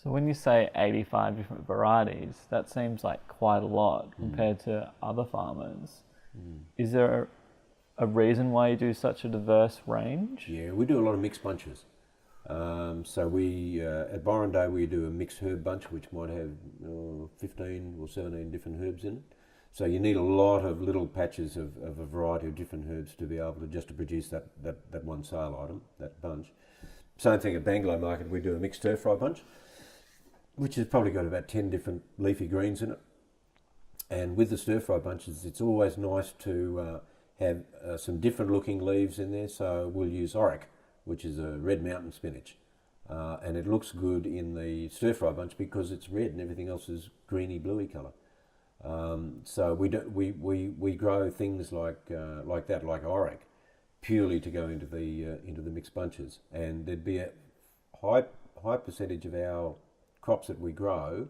So when you say 85 different varieties, that seems like quite a lot compared to other farmers. Is there a reason why you do such a diverse range? Yeah, we do a lot of mixed bunches. So we at Byron Day we do a mixed herb bunch, which might have 15 or 17 different herbs in it. So you need a lot of little patches of a variety of different herbs to be able to just to produce that one sale item, that bunch. Same thing at Bangalow Market, we do a mixed stir fry bunch, which has probably got about 10 different leafy greens in it. And with the stir fry bunches, it's always nice to have some different looking leaves in there. So we'll use Oric, which is a red mountain spinach. And it looks good in the stir fry bunch because it's red and everything else is greeny bluey colour. So we grow things like that, like Oric, purely to go into the mixed bunches. And there'd be a high percentage of our crops that we grow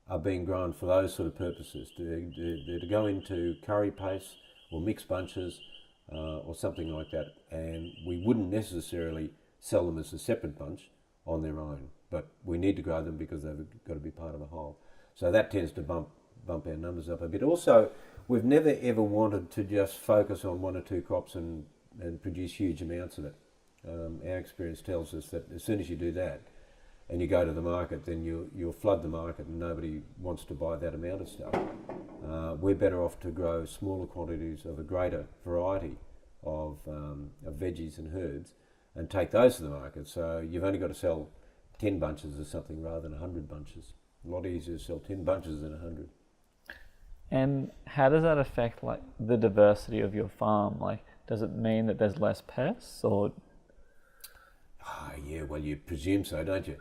are being grown for those sort of purposes, to go into curry paste or mixed bunches or something like that. And we wouldn't necessarily sell them as a separate bunch on their own, but we need to grow them because they've got to be part of a whole. So that tends to bump our numbers up a bit. Also, we've never ever wanted to just focus on one or two crops and produce huge amounts of it. Our experience tells us that as soon as you do that, and you go to the market, then you'll flood the market and nobody wants to buy that amount of stuff. We're better off to grow smaller quantities of a greater variety of veggies and herbs and take those to the market. So you've only got to sell 10 bunches or something rather than 100 bunches. A lot easier to sell 10 bunches than 100. And how does that affect like the diversity of your farm? Like, does it mean that there's less pests or? Yeah, well, you presume so, don't you?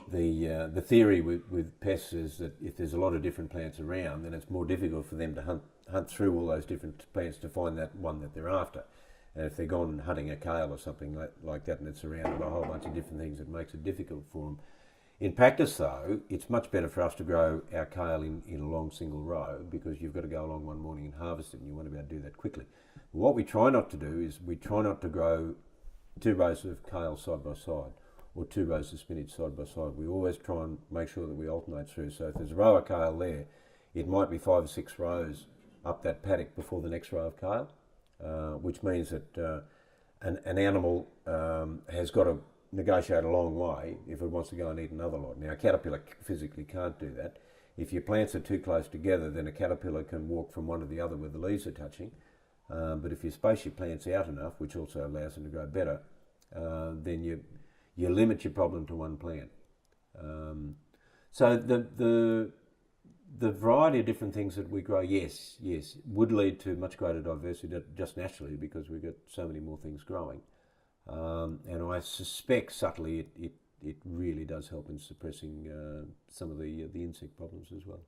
The theory with pests is that if there's a lot of different plants around, then it's more difficult for them to hunt through all those different plants to find that one that they're after. And if they're gone hunting a kale or something like that and it's surrounded by a whole bunch of different things, it makes it difficult for them. In practice, though, it's much better for us to grow our kale in a long single row because you've got to go along one morning and harvest it and you want to be able to do that quickly. But what we try not to do is we try not to grow 2 rows of kale side by side or 2 rows of spinach side by side. We always try and make sure that we alternate through. So if there's a row of kale there, it might be 5 or 6 rows up that paddock before the next row of kale, which means that an animal has got to negotiate a long way if it wants to go and eat another lot. Now, a caterpillar physically can't do that. If your plants are too close together, then a caterpillar can walk from one to the other where the leaves are touching. But if you space your plants out enough, which also allows them to grow better, then you limit your problem to one plant. So the variety of different things that we grow, yes, would lead to much greater diversity just naturally because we've got so many more things growing. And I suspect subtly it really does help in suppressing some of the insect problems as well.